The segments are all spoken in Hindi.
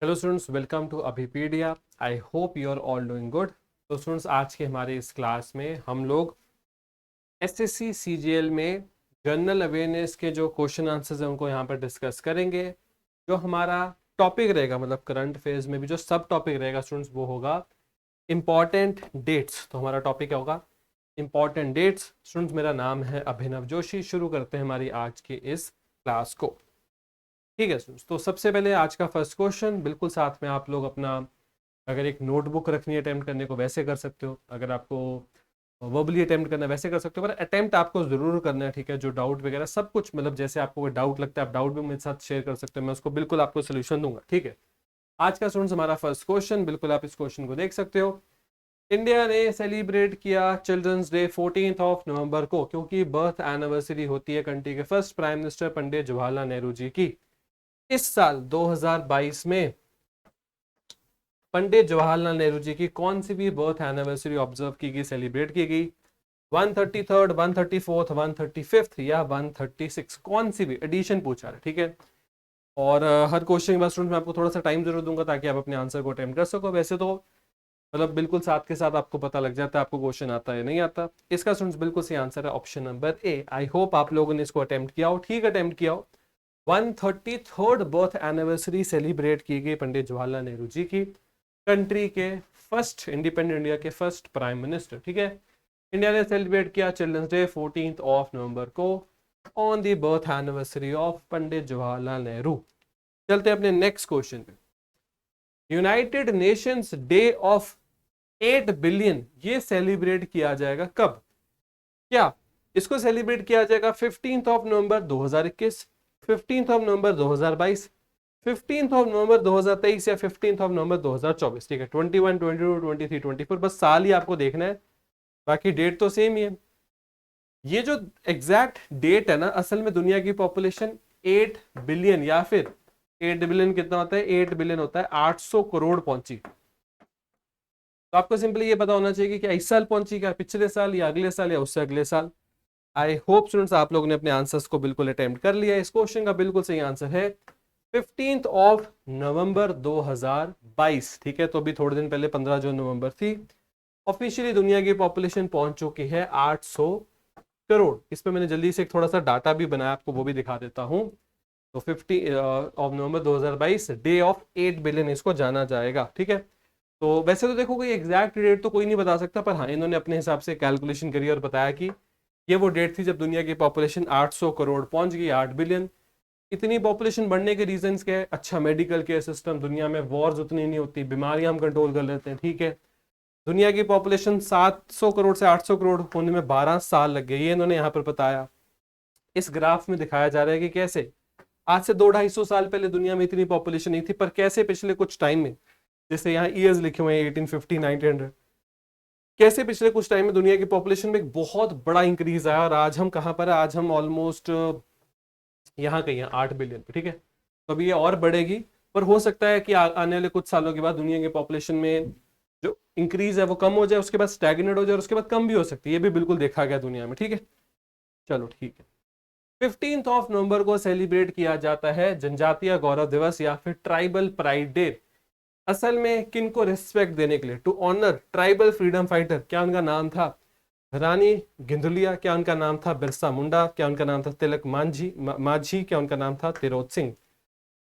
Hello students, welcome to Abhipedia. I hope you are all doing good. तो स्टूडेंट्स, आज के हमारे इस क्लास में हम लोग एसएससी सीजीएल में जनरल अवेयरनेस के जो क्वेश्चन आंसर्स हैं उनको यहाँ पर डिस्कस करेंगे। जो हमारा टॉपिक रहेगा, मतलब करंट अफेयर्स में भी जो सब टॉपिक रहेगा स्टूडेंट्स, वो होगा इम्पॉर्टेंट डेट्स। तो हमारा टॉपिक क्या होगा? Important dates. स्टूडेंट्स, मेरा नाम है अभिनव जोशी। शुरू करते हैं हमारी आज के इस क्लास को। ठीक है स्टूडेंट्स, तो सबसे पहले आज का फर्स्ट क्वेश्चन, बिल्कुल साथ में आप लोग अपना अगर एक नोटबुक रखनी है अटेम्प्ट करने को वैसे कर सकते हो, अगर आपको वर्बली अटेम्प्ट करना है वैसे कर सकते हो, पर अटेम्प्ट आपको जरूर करना है। ठीक है, जो डाउट वगैरह सब कुछ, मतलब जैसे आपको कोई डाउट लगता है आप डाउट भी मेरे साथ शेयर कर सकते हो, मैं उसको बिल्कुल आपको सोल्यूशन दूंगा। ठीक है, आज का स्टूडेंट्स हमारा फर्स्ट क्वेश्चन, बिल्कुल आप इस क्वेश्चन को देख सकते हो। इंडिया ने सेलिब्रेट किया चिल्ड्रंस डे 14 नवंबर को, क्योंकि बर्थ एनिवर्सरी होती है कंट्री के फर्स्ट प्राइम मिनिस्टर पंडित जवाहरलाल नेहरू जी की। इस साल 2022 में पंडित जवाहरलाल नेहरू जी की कौन सी भी बर्थ एनिवर्सरी ऑब्जर्व की गई, सेलिब्रेट की गई? 133rd, 134th, 135th या 136? कौन सी भी एडिशन पूछा है। ठीक है, और हर क्वेश्चन के बाद स्टूडेंट मैं आपको थोड़ा सा टाइम जरूर दूंगा ताकि आप अपने आंसर को अटेम्प्ट कर सको। वैसे तो मतलब बिल्कुल साथ के साथ आपको पता लग जाता है आपको क्वेश्चन आता है नहीं आता। इसका स्टूडेंट्स बिल्कुल सही आंसर है option number A. I hope आप लोगों ने इसको अटेम्प्ट किया हो, ठीक अटेम्प्ट किया हो। 133rd बर्थ एनिवर्सरी सेलिब्रेट की गई पंडित जवाहरलाल नेहरू जी की, कंट्री के फर्स्ट, इंडिपेंडेंट इंडिया के फर्स्ट प्राइम मिनिस्टर। ठीक है, इंडिया ने सेलिब्रेट किया चिल्ड्रंस डे 14 नवंबर को on the birth anniversary of Pandit Jawaharlal Nehru. चलते हैं अपने नेक्स्ट क्वेश्चन पे। United Nations day of 8 billion ये सेलिब्रेट किया जाएगा कब? क्या इसको सेलिब्रेट किया जाएगा 15 नवंबर 2021, 15 नवंबर 2022, 15 नवंबर 2023 या 15 नवंबर 2024? ठीक है, 21, 22, 23, 24, बस साल ही आपको देखना है, बाकी डेट तो सेम ही है। ये जो एग्जैक्ट डेट है ना, असल में दुनिया की पॉपुलेशन 8 बिलियन या फिर 8 बिलियन कितना होता है? 8 बिलियन होता है 800 करोड़ पहुंची। तो आपको सिंपली ये पता होना चाहिए कि क्या इस साल पहुंची, क्या पिछले साल, या अगले साल, या उससे अगले साल। आई होप स्टूडेंट्स आप लोगों ने अपने आंसर्स को बिल्कुल अटेम्प्ट कर लिया। इस क्वेश्चन का बिल्कुल सही आंसर है 15 नवंबर 2022। ठीक है, तो अभी थोड़े दिन पहले 15 जो नवंबर थी, ऑफिशियली दुनिया की पॉपुलेशन पहुंच चुकी है 800 करोड़। इस पे मैंने जल्दी से एक थोड़ा सा डाटा भी बनाया, आपको वो भी दिखा देता हूं। तो 15 नवंबर 2022 डे ऑफ 8 बिलियन इसको जाना जाएगा। ठीक है, तो वैसे तो देखो कोई एग्जैक्ट डेट तो कोई नहीं बता सकता, पर हाँ इन्होंने अपने हिसाब से कैलकुलेशन करी और बताया कि ये वो डेट थी जब दुनिया की पॉपुलेशन 800 करोड़ पहुंच गई, 8 बिलियन। इतनी पॉपुलेशन बढ़ने के रीजंस क्या है? अच्छा मेडिकल केयर सिस्टम, दुनिया में वॉर्स उतनी नहीं होती, बीमारियां हम कंट्रोल कर लेते हैं। ठीक है, दुनिया की पॉपुलेशन 700 करोड़ से 800 करोड़ होने में 12 साल लग गए, ये इन्होंने यहाँ पर बताया। इस ग्राफ में दिखाया जा रहा है कि कैसे आज से 200-250 साल पहले दुनिया में इतनी पॉपुलेशन नहीं थी, पर कैसे पिछले कुछ टाइम में, जैसे यहाँ ईयर्स लिखे हुए हैं 1850, 1900, कैसे पिछले कुछ टाइम में दुनिया की पॉपुलेशन में एक बहुत बड़ा इंक्रीज आया, और आज हम कहाँ पर है? आज हम ऑलमोस्ट यहाँ कहीं है 8 बिलियन पे। ठीक है, तो अभी ये और बढ़ेगी, पर हो सकता है कि आने वाले कुछ सालों के बाद दुनिया की पॉपुलेशन में जो इंक्रीज है वो कम हो जाए, उसके बाद स्टैग्नेट हो जाए, और उसके बाद कम भी हो सकती है। ये भी बिल्कुल देखा गया दुनिया में। ठीक है, चलो ठीक है। 15 नवंबर को सेलिब्रेट किया जाता है जनजातीय गौरव दिवस या फिर ट्राइबल प्राइड डे। असल में किन को रिस्पेक्ट देने के लिए? To honour tribal freedom fighter. क्या उनका नाम था रानी गिंधुलिया? क्या उनका नाम था बिरसा मुंडा? क्या उनका नाम था तिलक माझी? क्या उनका नाम था तिरोत सिंह?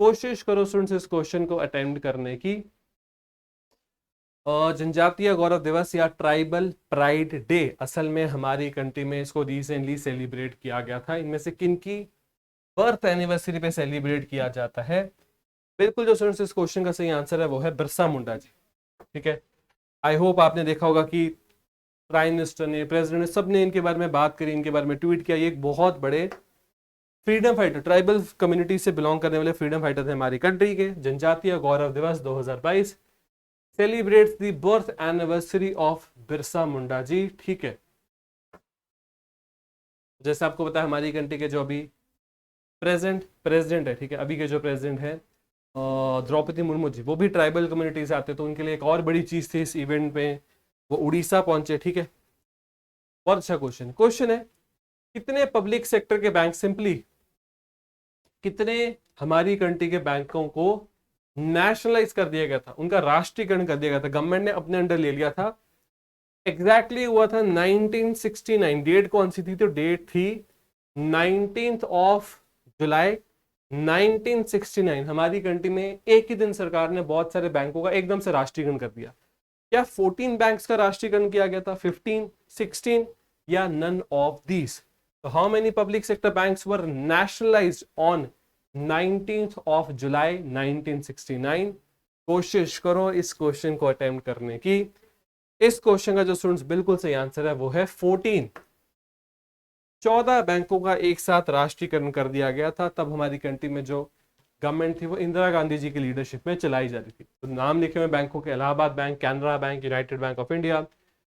कोशिश करो स्टूडेंट्स इस क्वेश्चन को अटेम्प्ट करने की। जनजातीय गौरव दिवस या ट्राइबल प्राइड डे असल में हमारी कंट्री में इसको रिसेंटली सेलिब्रेट किया गया था। इनमें से किन की बर्थ एनिवर्सरी पे सेलिब्रेट किया जाता है? बिल्कुल जो स्टूडेंट्स इस क्वेश्चन का सही आंसर है वो है बिरसा मुंडा जी। ठीक है, आई होप आपने देखा होगा कि प्राइम मिनिस्टर ने, प्रेसिडेंट ने, सब ने इनके बारे में बात करी, इनके बारे में ट्वीट किया। ये एक बहुत बड़े फ्रीडम फाइटर, ट्राइबल कम्युनिटी से बिलोंग करने वाले फ्रीडम फाइटर थे हमारी कंट्री के। जनजातीय Gaurav Divas 2022 celebrates the birth anniversary of Birsa Munda ji. ठीक है, जैसे आपको पता है हमारी कंट्री के जो अभी प्रेजेंट प्रेसिडेंट है, ठीक है, अभी के जो प्रेसिडेंट है द्रौपदी मुर्मू जी, वो भी ट्राइबल कम्युनिटी से आते, तो उनके लिए एक और बड़ी चीज थी इस इवेंट में, वो उड़ीसा पहुंचे। ठीक है, बहुत अच्छा क्वेश्चन क्वेश्चन है कितने पब्लिक सेक्टर के बैंक, सिंपली कितने हमारी कंट्री के बैंकों को नेशनलाइज कर दिया गया था, उनका राष्ट्रीयकरण कर दिया गया था, गवर्नमेंट ने अपने अंडर ले लिया था। एग्जैक्टली हुआ था 1969। डेट कौन सी थी? तो डेट थी 19th ऑफ जुलाई 1969। हमारी कंट्री में एक ही दिन सरकार ने बहुत सारे बैंकों का एकदम से राष्ट्रीयकरण कर दिया। क्या 14 बैंक्स का राष्ट्रीयकरण किया गया था, 15, 16 या नन ऑफ दीज? तो how many public sector banks were nationalised on 19th of July 1969? कोशिश करो इस क्वेश्चन को अटेम्प्ट करने की। इस क्वेश्चन का जो स्टूडेंट्स बिल्कुल सही आंसर है वो है 14। 14 बैंकों का एक साथ राष्ट्रीयकरण कर दिया गया था। तब हमारी कंट्री में जो गवर्नमेंट थी वो इंदिरा गांधी जी की लीडरशिप में चलाई जा रही थी। तो नाम लिखे हुए बैंकों के Allahabad bank, Canara bank, United bank of India,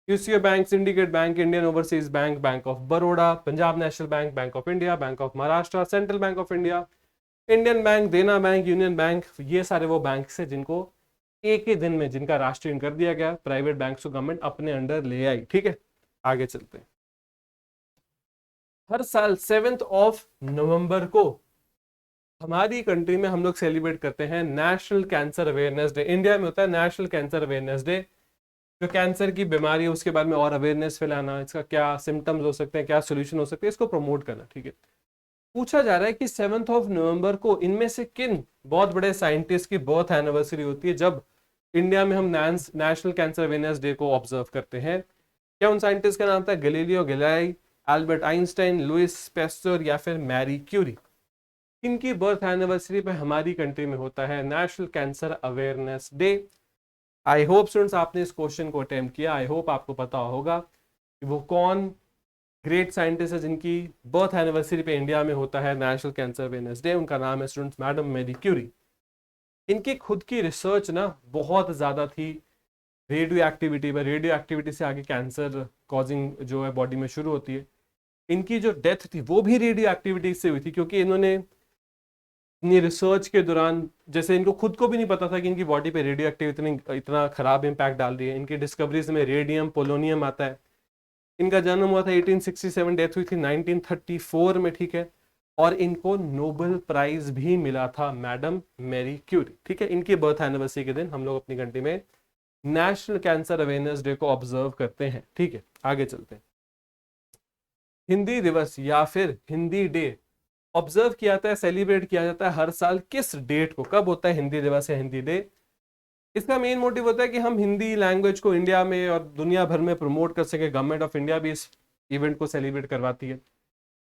UCO bank, syndicate bank, Indian overseas bank, bank of Baroda, Punjab national bank, bank of India, bank of Maharashtra, central bank of India, Indian bank, देना बैंक, यूनियन बैंक। ये सारे वो बैंक है जिनको एक ही दिन में जिनका राष्ट्रीयकरण कर दिया गया, प्राइवेट बैंक को गवर्नमेंट अपने अंडर ले आई। ठीक है, आगे चलते हैं। हर साल 7th ऑफ नवंबर को हमारी कंट्री में हम लोग सेलिब्रेट करते हैं national cancer awareness day. India में होता है नेशनल कैंसर अवेयरनेस डे। जो कैंसर की बीमारी है उसके बारे में और अवेयरनेस फैलाना, इसका क्या सिम्टम्स हो सकते हैं, क्या सोल्यूशन हो सकते हैं, इसको प्रमोट करना। ठीक है, पूछा जा रहा है कि 7th ऑफ नवंबर को इनमें से किन बहुत बड़े साइंटिस्ट की बर्थ एनिवर्सरी होती है जब इंडिया में हम नेशनल कैंसर अवेयरनेस डे को ऑब्जर्व करते हैं? क्या उन साइंटिस्ट का नाम था Galileo Galilei, Albert Einstein, Louis Pasteur या फिर मैरी क्यूरी? इनकी बर्थ एनिवर्सरी पे हमारी कंट्री में होता है national cancer awareness day. I hope students आपने इस क्वेश्चन को अटेम्प्ट किया। आई होप आपको पता होगा कि वो कौन ग्रेट साइंटिस्ट है जिनकी बर्थ एनिवर्सरी पे इंडिया में होता है नेशनल कैंसर अवेयरनेस डे। उनका नाम है स्टूडेंट्स मैडम मैरी क्यूरी। इनकी खुद की रिसर्च ना बहुत ज़्यादा थी रेडियो एक्टिविटी पर। रेडियो एक्टिविटी से आगे कैंसर कॉजिंग जो है बॉडी में शुरू होती है। इनकी जो डेथ थी वो भी रेडियो एक्टिविटी से हुई थी, क्योंकि इन्होंने अपनी रिसर्च के दौरान, जैसे इनको खुद को भी नहीं पता था कि इनकी बॉडी पे रेडियो एक्टिविटी इतना खराब इंपैक्ट डाल रही है। इनकी डिस्कवरीज में रेडियम, पोलोनियम आता है। इनका जन्म हुआ था 1867, डेथ हुई थी 1934 में। ठीक है, और इनको नोबेल प्राइज भी मिला था मैडम मैरी क्यूरी। ठीक है, इनकी बर्थ एनिवर्सरी के दिन हम लोग अपनी कंट्री में नेशनल कैंसर अवेयरनेस डे को ऑब्जर्व करते हैं। ठीक है, आगे चलते हैं। हिंदी दिवस या फिर हिंदी डे ऑब्जर्व किया जाता है, सेलिब्रेट किया जाता है हर साल किस डेट को? कब होता है हिंदी दिवस या हिंदी डे? इसका मेन मोटिव होता है कि हम हिंदी लैंग्वेज को इंडिया में और दुनिया भर में प्रमोट कर सके। गवर्नमेंट ऑफ इंडिया भी इस इवेंट को सेलिब्रेट करवाती है।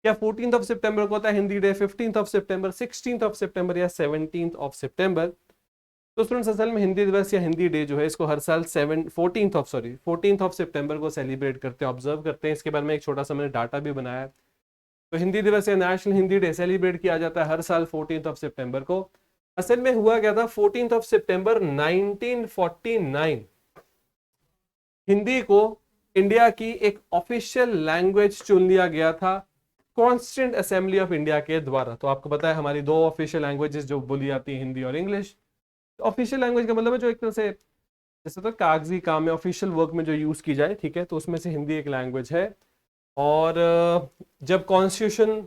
क्या 14th ऑफ सितंबर को होता है हिंदी डे, 15th ऑफ सितंबर, 16th ऑफ सितंबर या 17th ऑफ सितंबर? तो स्टूडेंट्स असल में हिंदी दिवस या हिंदी डे जो है इसको हर साल 14th ऑफ सितंबर को सेलिब्रेट करते हैं, ऑब्जर्व करते हैं। इसके बारे में एक छोटा सा मैंने डाटा भी बनाया है। तो हिंदी दिवस या नेशनल हिंदी डे सेलिब्रेट किया जाता है हर साल 14th ऑफ सितंबर को। असल में हुआ क्या था, 14th ऑफ सितंबर 1949 हिंदी को इंडिया की एक ऑफिशियल लैंग्वेज चुन लिया गया था कॉन्स्टिट्यूएंट असेंबली ऑफ इंडिया के द्वारा। तो आपको पता है हमारी दो ऑफिशियल लैंग्वेजेस जो बोली जाती है, हिंदी और इंग्लिश। ऑफिशियल लैंग्वेज का मतलब है जो एक तरह से जैसे तो कागजी काम में, ऑफिशियल वर्क में जो यूज की जाए। ठीक है, तो उसमें से हिंदी एक लैंग्वेज है। और जब कॉन्स्टिट्यूशन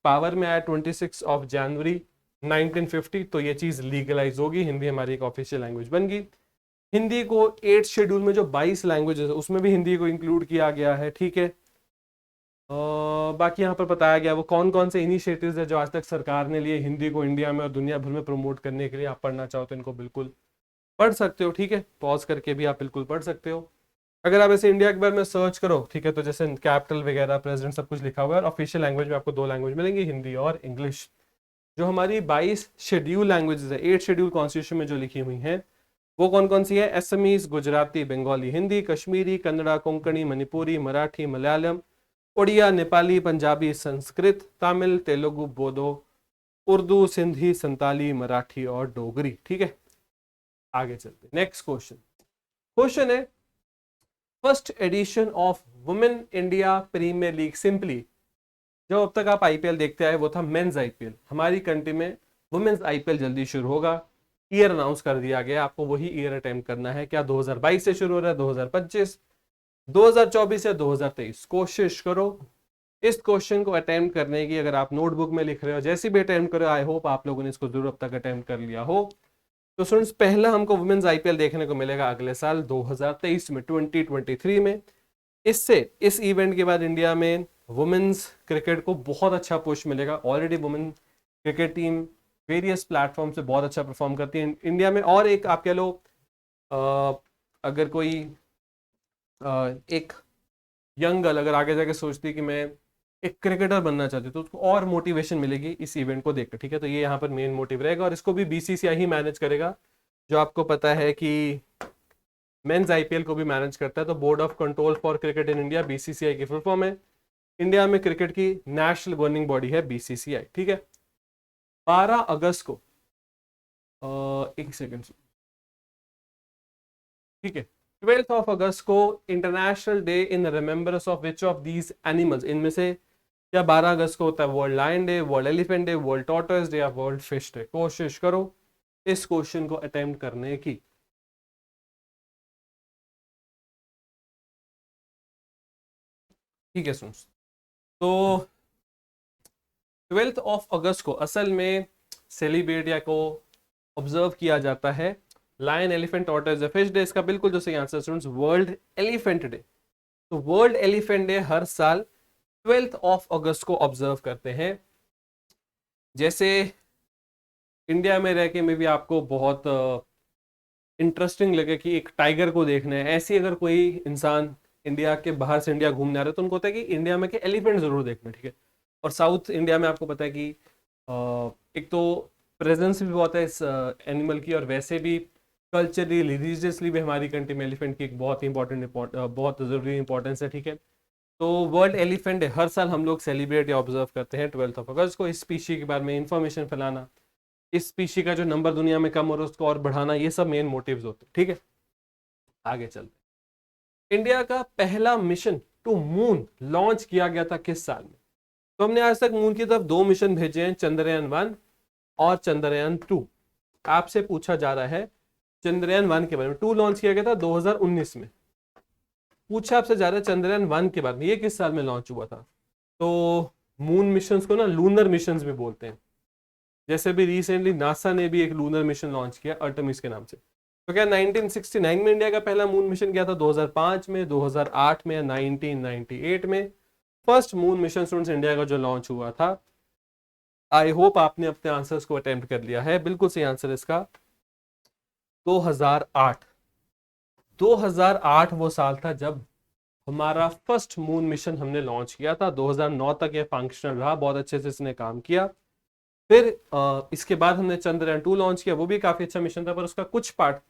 पावर में आया 26 ऑफ जनवरी 1950 तो ये चीज़ लीगलाइज होगी, हिंदी हमारी एक ऑफिशियल लैंग्वेज बन गई। हिंदी को 8th शेड्यूल में जो 22 लैंग्वेजेस है उसमें भी हिंदी को इंक्लूड किया गया है। ठीक है, बाकी यहाँ पर बताया गया वो कौन कौन से इनिशिएटिव्स है जो आज तक सरकार ने लिए हिंदी को इंडिया में और दुनिया भर में प्रमोट करने के लिए। आप पढ़ना चाहो तो इनको बिल्कुल पढ़ सकते हो। ठीक है, पॉज करके भी आप बिल्कुल पढ़ सकते हो। अगर आप ऐसे इंडिया के बारे में सर्च करो, ठीक है, तो जैसे कैपिटल वगैरह, प्रेसिडेंट, सब कुछ लिखा हुआ है। और ऑफिशियल लैंग्वेज में आपको दो लैंग्वेज मिलेंगी, हिंदी और इंग्लिश। जो हमारी 22 शेड्यूल लैंग्वेजेस है, 8 शेड्यूल कॉन्स्टिट्यूशन में जो लिखी हुई हैं वो कौन कौन सी है? असमीज, गुजराती, बंगाली, हिंदी, कश्मीरी, कन्नड़ा, कोंकणी, मणिपुरी, मराठी, मलयालम, उड़िया, नेपाली, पंजाबी, संस्कृत, तमिल, तेलुगु, बोडो, उर्दू, सिंधी, संताली, मराठी और डोगरी। ठीक है, आगे चलते नेक्स्ट क्वेश्चन है first edition of women India premier league simply. जो अब तक आप आईपीएल देखते आए वो था मेंस आईपीएल। हमारी कंट्री में वुमेन्स आईपीएल जल्दी शुरू होगा, ईयर अनाउंस कर दिया गया। आपको वही ईयर अटेम्प्ट करना है। क्या 2022 से शुरू हो रहा है, 2025, 2024 या 2023? कोशिश करो इस क्वेश्चन को अटेम्प्ट करने की अगर आप नोटबुक में लिख रहे हो, जैसे भी अटेम्प्ट करो, आई होप आप लोगों ने इसको जरूर अब तक अटेम्प्ट कर लिया हो। तो स्टूडेंट्स पहला हमको वुमेन्स आईपीएल देखने को मिलेगा अगले साल 2023 में, 2023 में। इससे इस इवेंट के बाद इंडिया में वुमेन्स क्रिकेट को बहुत अच्छा पुश मिलेगा। Already women cricket team various platform से बहुत अच्छा परफॉर्म करती है इंडिया में। और एक आप कह लो अगर कोई एक यंग गर्ल अगर आगे जाके सोचती है कि मैं एक क्रिकेटर बनना चाहती हूँ, तो उसको और मोटिवेशन मिलेगी इस इवेंट को देखकर, ठीक है। तो ये यहाँ पर मेन मोटिव रहेगा और इसको भी बीसीसीआई ही मैनेज करेगा, जो आपको पता है कि मेंस आईपीएल को भी मैनेज करता है। तो board of control for cricket in India, BCCI की फुल फॉर्म है। इंडिया में क्रिकेट की नेशनल गवर्निंग बॉडी है बीसीसीआई, ठीक है। 12 अगस्त को एक सेकेंड, ठीक है, 12th ऑफ अगस्त को international day in remembrance of which of these animals, इनमें से क्या 12 अगस्त को होता है world lion day, world elephant day, world tortoise day या वर्ल्ड फिश डे? कोशिश करो इस क्वेश्चन को अटेम्प्ट करने की। ठीक है सुन, तो 12th ऑफ अगस्त को असल में सेलिब्रेट या को ऑब्जर्व किया जाता है lion elephant tortoise fish day. इसका बिल्कुल जो सही answer students world elephant day. तो वर्ल्ड एलिफेंट डे हर साल 12th ऑफ अगस्त को ऑब्जर्व करते हैं। जैसे इंडिया में रह के में भी आपको बहुत इंटरेस्टिंग लगे कि एक टाइगर को देखना है, ऐसी अगर कोई इंसान इंडिया के बाहर से इंडिया घूमने आ रहे हैं तो उनको होता है कि इंडिया में के एलिफेंट जरूर देखना, ठीक है। और साउथ इंडिया में आपको पता है कि एक तो प्रेजेंस भी बहुत है इस एनिमल की, और वैसे भी कल्चरली रिलीजियसली भी हमारी कंट्री में एलिफेंट की एक बहुत इंपॉर्टेंट बहुत ज़रूरी इंपॉर्टेंस है, ठीक है। तो वर्ल्ड एलिफेंट डे हर साल हम लोग सेलिब्रेट या ऑब्जर्व करते हैं 12th ऑफ अगस्त को। इस स्पीशी के बारे में इंफॉर्मेशन फैलाना, इस स्पीशी का जो नंबर दुनिया में कम हो रहा है उसको और बढ़ाना, ये सब मेन मोटिव्स होते हैं, ठीक है। आगे चलते, इंडिया का पहला मिशन टू मून लॉन्च किया गया था किस साल में? तो हमने आज तक मून की तरफ 2 मिशन भेजे हैं, चंद्रयान 1 और चंद्रयान 2। आपसे पूछा जा रहा है चंद्रयान 1 के बारे में। 2 लॉन्च किया गया था 2019 में। पूछा आपसे जा रहा है चंद्रयान 1 के बारे में, ये किस साल में लॉन्च हुआ था? तो मून मिशन को ना लूनर मिशन भी बोलते हैं। जैसे भी रिसेंटली नासा ने भी एक लूनर मिशन लॉन्च किया अर्टेमिस के नाम से। तो क्या 1969 में इंडिया का पहला मून मिशन गया था, 2005 में, 2008 में, 1998 में? First moon mission students India का जो लॉन्च हुआ था, आई होप आपने अपने आंसर्स को अटेम्प्ट कर लिया है। बिल्कुल सही आंसर इसका 2008। 2008 वो साल था जब हमारा फर्स्ट मून मिशन हमने लॉन्च किया था। 2009 तक ये फंक्शनल रहा, बहुत अच्छे से इसने काम किया। फिर इसके बाद हमने चंद्रयान 2 लॉन्च किया, वो भी काफी अच्छा मिशन था, पर उसका कुछ पार्ट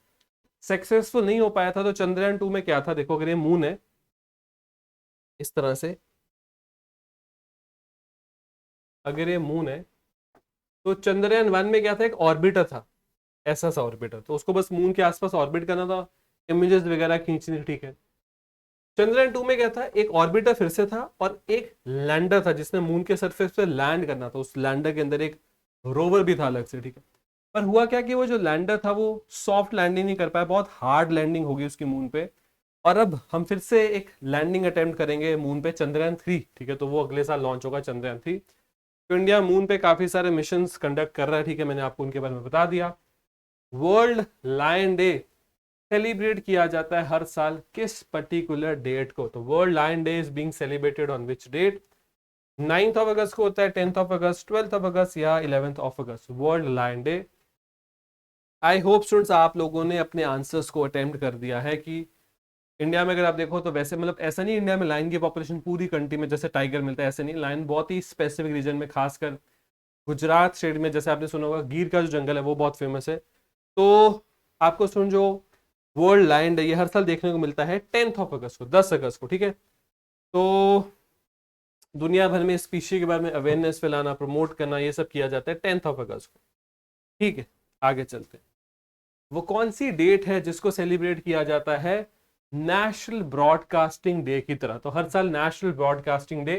सक्सेसफुल नहीं हो पाया था। तो चंद्रयान 2 में क्या था, देखो अगर ये मून है इस तरह से, अगर ये मून है तो चंद्रयान 1 में क्या था, एक ऑर्बिटर था, ऐसा सा ऑर्बिटर, तो उसको बस मून के आसपास ऑर्बिट करना था, इमेजेस वगैरह खींचनी थी, ठीक है। चंद्रयान 2 में क्या था, एक ऑर्बिटर फिर से था और एक लैंडर था जिसने मून के सरफेस पे लैंड करना था। उस लैंडर के अंदर एक रोवर भी था अलग से, ठीक है। पर हुआ क्या कि वो जो लैंडर था वो सॉफ्ट लैंडिंग नहीं कर पाया, बहुत हार्ड लैंडिंग होगी उसकी मून पे। और अब हम फिर से एक लैंडिंग अटेम्प्ट करेंगे मून पे, चंद्रयान 3, ठीक है। तो वो अगले साल लॉन्च होगा चंद्रयान 3। तो इंडिया मून पे काफी सारे मिशन कंडक्ट कर रहा है, ठीक है, मैंने आपको उनके बारे में बता दिया। वर्ल्ड लायन डे सेलिब्रेट किया जाता है हर साल किस पर्टिकुलर डेट को? तो world lion day is being celebrated on which date? 9th of August को होता है, 10th of August, 12th of August या 11th of August? World lion day. I hope students आप लोगों ने अपने आंसर्स को अटेम्प्ट कर दिया है कि इंडिया में अगर आप देखो तो वैसे मतलब ऐसा नहीं इंडिया में लायन की पॉपुलेशन पूरी कंट्री में जैसे टाइगर मिलता है, ऐसे नहीं। लायन बहुत ही स्पेसिफिक रीजन में, खासकर गुजरात स्टेट में, जैसे आपने सुना होगा गिर का जो जंगल है वो बहुत फेमस है। तो आपको सुन, जो वर्ल्ड लायन डे ये हर साल देखने को मिलता है 10th ऑफ अगस्त को, 10 अगस्त को, ठीक है। तो दुनिया भर में स्पीशी के बारे में अवेयरनेस फैलाना, प्रमोट करना, ये सब किया जाता है 10th ऑफ अगस्त को, ठीक है। आगे चलते हैं, वो कौन सी डेट है जिसको सेलिब्रेट किया जाता है नेशनल ब्रॉडकास्टिंग डे की तरह? तो हर साल नेशनल ब्रॉडकास्टिंग डे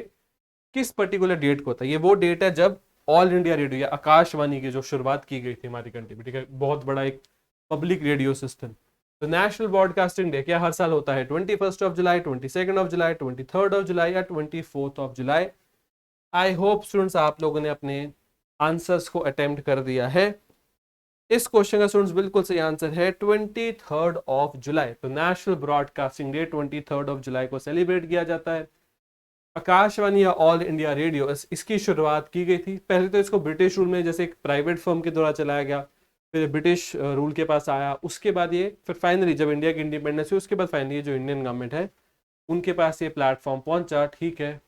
किस पर्टिकुलर डेट को होता है? ये वो डेट है जब ऑल इंडिया रेडियो या आकाशवाणी की जो शुरुआत की गई थी हमारी कंट्री में, ठीक है, बहुत बड़ा एक पब्लिक रेडियो सिस्टम, तो नेशनल ब्रॉडकास्टिंग डे क्या हर साल होता है 21 जुलाई, 22 जुलाई, 23 जुलाई या 24 जुलाई? आई होप स्टूडेंट्स आप लोगों ने अपने आंसर्स को अटेम्प्ट कर दिया है। इस क्वेश्चन का स्टूडेंट्स बिल्कुल सही आंसर है 23 जुलाई। तो नेशनल ब्रॉडकास्टिंग डे 23 जुलाई को सेलिब्रेट किया जाता है। आकाशवाणी या ऑल इंडिया रेडियो इसकी शुरुआत की गई थी। पहले तो इसको ब्रिटिश रूल में जैसे एक प्राइवेट फर्म के द्वारा चलाया गया, फिर ब्रिटिश रूल के पास आया, उसके बाद ये फिर फाइनली जब इंडिया की इंडिपेंडेंस हुई उसके बाद फाइनली जो इंडियन गवर्नमेंट है उनके पास ये प्लेटफॉर्म पहुंचा। ठीक है,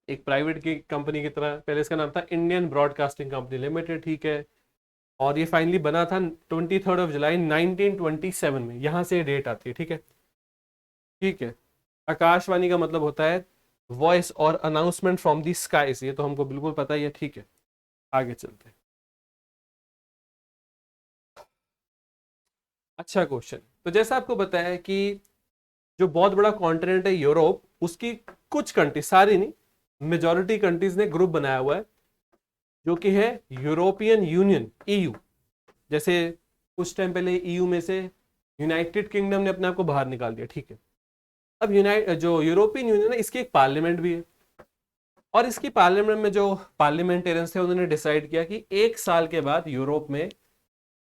एक प्राइवेट की कंपनी की तरह। पहले इसका नाम था इंडियन ब्रॉडकास्टिंग कंपनी लिमिटेड। ठीक है, और ये फाइनली बना था 23 जुलाई 1927 में, यहां से डेट आती है। ठीक है, ठीक है। आकाशवाणी का मतलब होता है वॉइस और अनाउंसमेंट फ्रॉम दी स्काईज, ये तो हमको बिल्कुल पता ही है। ठीक है, आगे चलते हैं। अच्छा क्वेश्चन। तो जैसा आपको बताया कि जो बहुत बड़ा कॉन्टिनेंट है यूरोप, उसकी कुछ कंट्री, सारी नहीं, मेजॉरिटी कंट्रीज ने ग्रुप बनाया हुआ है जो कि है यूरोपियन यूनियन, ईयू। जैसे कुछ टाइम पहले ईयू में से यूनाइटेड किंगडम ने अपने आप को बाहर निकाल दिया। ठीक है, अब जो यूरोपियन यूनियन है इसकी एक पार्लियामेंट भी है, और इसकी पार्लियामेंट में जो पार्लियामेंटेरियंस थे उन्होंने डिसाइड किया कि एक साल के बाद यूरोप में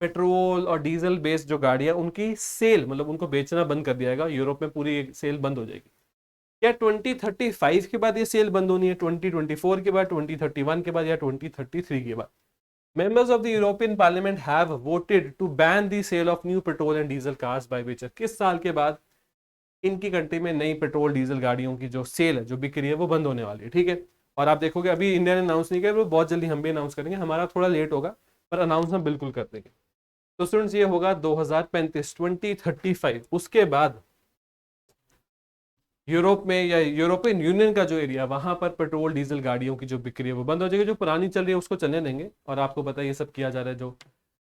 पेट्रोल और डीजल बेस्ड जो गाड़ियां उनकी सेल, मतलब उनको बेचना बंद कर दिया जाएगा। यूरोप में पूरी सेल बंद हो जाएगी। क्या 2035 के बाद ये सेल बंद होनी है, 2024 के बाद, 2031 के बाद, या 2033 के बाद? Members of the European Parliament have voted to ban the sale of new petrol and diesel cars by which? किस साल के बाद इनकी कंट्री में नई पेट्रोल डीजल गाड़ियों की जो सेल है, जो बिक्री है, वो बंद होने वाली है। ठीक है, और आप देखोगे अभी इंडिया ने अनाउंस नहीं किया, वो बहुत जल्दी हम भी अनाउंस करेंगे। हमारा थोड़ा लेट होगा पर अनाउंस हम बिल्कुल कर देंगे। तो स्टूडेंट्स ये होगा 2035, 2035। उसके बाद यूरोप में या यूरोपियन यूनियन का जो एरिया, वहां पर पेट्रोल डीजल गाड़ियों की जो बिक्री है वो बंद हो जाएगी। जो पुरानी चल रही है उसको चलने देंगे। और आपको पता है ये सब किया जा रहा है, जो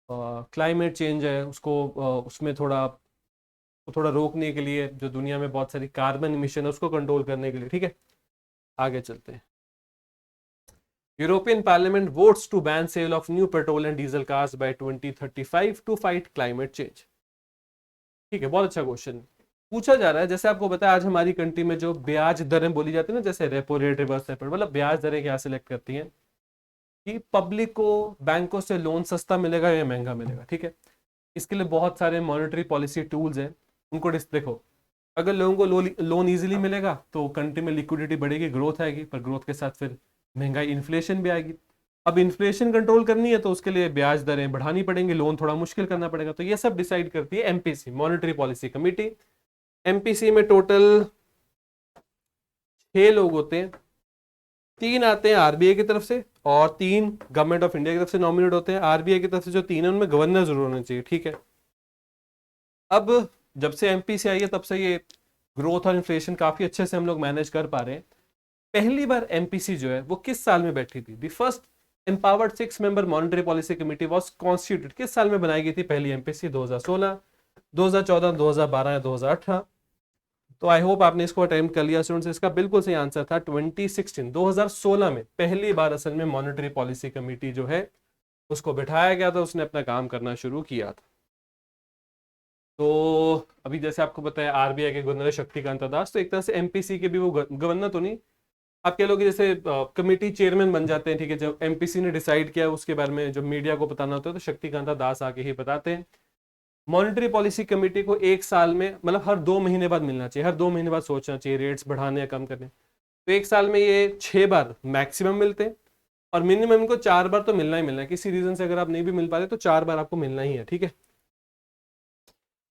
क्लाइमेट चेंज है उसको उसमें थोड़ा रोकने के लिए, जो दुनिया में बहुत सारी कार्बन इमिशन है उसको कंट्रोल करने के लिए। ठीक है, आगे चलते हैं। European parliament votes to ban sale of new petrol and diesel cars by 2035 to fight climate change. ठीक है, बहुत अच्छा क्वेश्चन पूछा जा रहा है। जैसे आपको बताया आज हमारी कंट्री में जो ब्याज दरें बोली जाती है ना, जैसे रेपो रेट, रिवर्स रेपो, मतलब ब्याज दरें क्या सिलेक्ट करती हैं कि पब्लिक को बैंकों से लोन सस्ता मिलेगा या महंगा मिलेगा। ठीक है, इसके लिए बहुत सारे मॉनेटरी पॉलिसी टूल्स हैं। उनको देखो, अगर लोगों को लोन इजीली मिलेगा तो कंट्री में लिक्विडिटी बढ़ेगी, ग्रोथ आएगी, पर ग्रोथ के साथ फिर महंगाई, इन्फ्लेशन भी आएगी। अब इन्फ्लेशन कंट्रोल करनी है तो उसके लिए ब्याज दरें बढ़ानी पड़ेंगी, लोन थोड़ा मुश्किल करना पड़ेगा। तो ये सब डिसाइड करती है MPC, monetary policy committee. MPC में टोटल 6 लोग होते हैं। 3 आते हैं आरबीआई की तरफ से और 3 गवर्नमेंट ऑफ इंडिया की तरफ से नॉमिनेट होते हैं। आरबीआई की तरफ से जो 3 है उनमें गवर्नर जरूर होना चाहिए। ठीक है, अब जब से एमपीसी आई है तब से ये ग्रोथ और इन्फ्लेशन काफी अच्छे से हम लोग मैनेज कर पा रहे हैं। पहली बार एमपीसी जो है वो किस साल में बैठी थी? The first empowered 6 member monetary policy committee was constituted, किस साल में बनाई गई थी पहली एमपीसी? 2016, 2014, 2012 या 2018? तो आई होप आपने इसको अटेम्प्ट कर लिया स्टूडेंट्स। इसका बिल्कुल सही आंसर था 2016, 2016 में पहली बार असल में मॉनेटरी पॉलिसी कमेटी जो है उसको बिठाया गया था, उसने अपना काम करना शुरू किया था। तो अभी जैसे आपको पता है आरबीआई के गवर्नर शक्तिकांत दास, तो एक तरह से एमपीसी के भी वो गवर्नर तो नहीं, आप कह लो कि जैसे कमेटी चेयरमैन बन जाते हैं। ठीक है, जब एमपीसी ने डिसाइड किया उसके बारे में जब मीडिया को बताना होता है तो शक्तिकांत दास आके ही बताते हैं। मॉनेटरी पॉलिसी कमेटी को एक साल में, मतलब हर 2 महीने बाद मिलना चाहिए, हर 2 महीने बाद सोचना चाहिए रेट्स बढ़ाने या कम करने। तो एक साल में ये 6 बार मैक्सिमम मिलते हैं, और मिनिमम इनको 4 बार तो मिलना ही मिलना है। किसी रीजन से अगर आप नहीं भी मिल पा रहे तो 4 बार आपको मिलना ही है। ठीक है,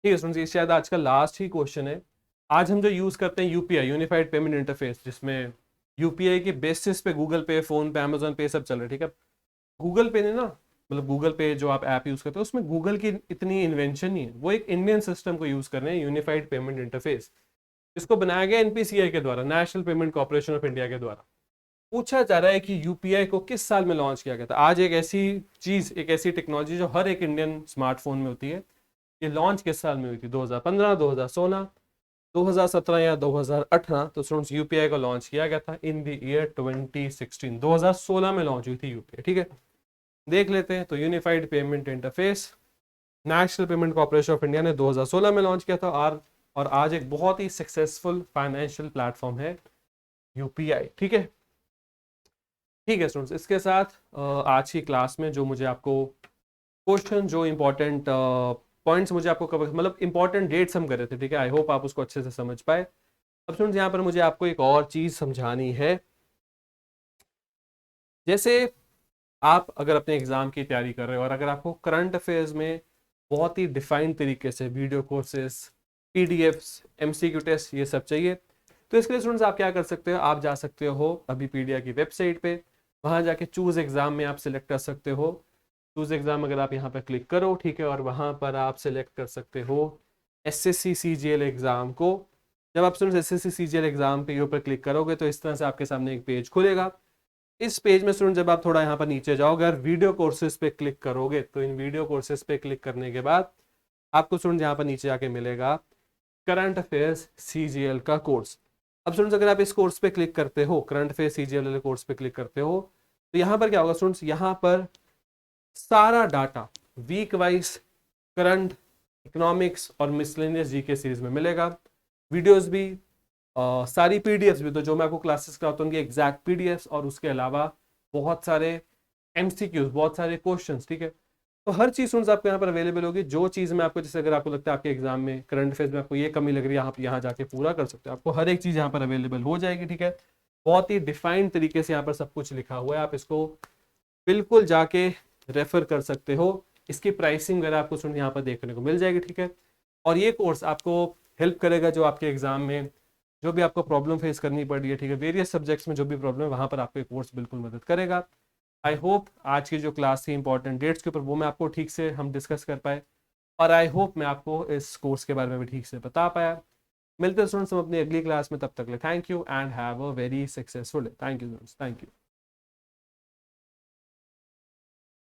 ठीक है स्टूडेंट्स, ये शायद आज का लास्ट ही क्वेश्चन है। आज हम जो यूज करते हैं यूपीआई, यूनिफाइड पेमेंट इंटरफेस, जिसमें यूपीआई के बेसिस पे गूगल पे, फोन पे, अमेजोन पे सब चल रहा है। ठीक है, गूगल पे ने ना, मतलब गूगल पे जो आप ऐप यूज करते हो उसमें गूगल की इतनी इन्वेंशन नहीं है, वो एक इंडियन सिस्टम को यूज कर रहे हैं, यूनिफाइड पेमेंट इंटरफेस। इसको बनाया गया एनपीसीआई के द्वारा, national payment corporation of India के द्वारा। पूछा जा रहा है कि यूपीआई को किस साल में लॉन्च किया गया था? आज एक ऐसी चीज, एक ऐसी टेक्नोलॉजी जो हर एक इंडियन स्मार्टफोन में होती है, ये लॉन्च किस साल में हुई थी? 2015, 2016, 2017 या 2018? तो स्टूडेंट्स यूपीआई को लॉन्च किया गया था इन द ईयर 2016, 2016 में लॉन्च हुई थी यूपीआई। ठीक है, देख लेते हैं। तो unified payment interface national payment corporation of India ने 2016 में लॉन्च किया था और आज एक बहुत ही सक्सेसफुल फाइनेंशियल प्लेटफॉर्म है यूपीआई। ठीक है, ठीक है स्टूडेंट्स, इसके साथ आज की क्लास में जो मुझे आपको क्वेश्चन, जो इंपॉर्टेंट पॉइंट्स मुझे आपको कवर, मतलब इंपॉर्टेंट डेट्स हम कर रहे थे, ठीक है, आई होप आप उसको अच्छे से समझ पाए। अब स्टूडेंट्स यहाँ पर मुझे आपको एक और चीज समझानी है। जैसे आप अगर अपने एग्जाम की तैयारी कर रहे हो और अगर आपको करंट अफेयर्स में बहुत ही डिफाइंड तरीके से video courses, PDFs, MCQ test ये सब चाहिए, तो इसके लिए स्टूडेंट्स आप क्या कर सकते हो, आप जा सकते हो अभी पीडिया की वेबसाइट पे, वहां जाके चूज एग्जाम में आप सिलेक्ट कर सकते हो। चूज एग्जाम अगर आप यहाँ पर क्लिक करो, ठीक है, और वहां पर आप सिलेक्ट कर सकते हो एसएससी सीजीएल एग्जाम को। जब आप स्टूडेंट्स एसएससी सीजीएल एग्जाम के ऊपर क्लिक करोगे तो इस तरह से आपके सामने एक पेज खुलेगा। इस पेज में स्टूडेंट जब आप थोड़ा यहाँ पर नीचे जाओगे और वीडियो कोर्सेज पे क्लिक करोगे, तो इन वीडियो कोर्सेज पे क्लिक करने के बाद आपको स्टूडेंट यहाँ पर नीचे आके मिलेगा करंट अफेयर्स सीजीएल का कोर्स। अब स्टूडेंट्स अगर आप इस कोर्स पे क्लिक करते हो, करंट अफेयर सीजीएल वाले कोर्स पे क्लिक करते हो, तो यहाँ पर क्या होगा स्टूडेंट्स, यहाँ पर सारा data week wise current, economics और मिसलेनियस जीके सीरीज में मिलेगा। वीडियोस भी सारी पीडीएफ्स भी, तो जो मैं आपको क्लासेस कराता हूँ उनकी एग्जैक्ट पीडीएफ्स, और उसके अलावा बहुत सारे एमसीक्यूज, बहुत सारे क्वेश्चंस। ठीक है, तो हर चीज स्टूडेंट्स आपको यहाँ पर अवेलेबल होगी। जो चीज में आपको, जैसे अगर आपको लगता है आपके एग्जाम में करंट अफेयर्स में आपको ये कमी लग रही है, आप यहाँ जाके पूरा कर सकते हो, आपको हर एक चीज यहाँ पर अवेलेबल हो जाएगी। ठीक है, बहुत ही डिफाइंड तरीके से यहाँ पर सब कुछ लिखा हुआ है, आप इसको बिल्कुल जाके रेफर कर सकते हो। इसकी प्राइसिंग वगैरह आपको स्टूडेंट यहाँ पर देखने को मिल जाएगी। ठीक है, और ये कोर्स आपको हेल्प करेगा जो आपके एग्जाम में जो भी आपको प्रॉब्लम फेस करनी पड़ रही है, ठीक है, वेरियस सब्जेक्ट्स में जो भी प्रॉब्लम है वहाँ पर आपको ये कोर्स बिल्कुल मदद करेगा। आई होप आज की जो क्लास थी इंपॉर्टेंट डेट्स के ऊपर, वो मैं आपको ठीक से हम डिस्कस कर पाए, और आई होप मैं आपको इस कोर्स के बारे में भी ठीक से बता पाया। मिलते हैं स्टूडेंट्स हम अपनी अगली क्लास में, तब तक ले thank you and have a very successful day. Thank you students, thank you.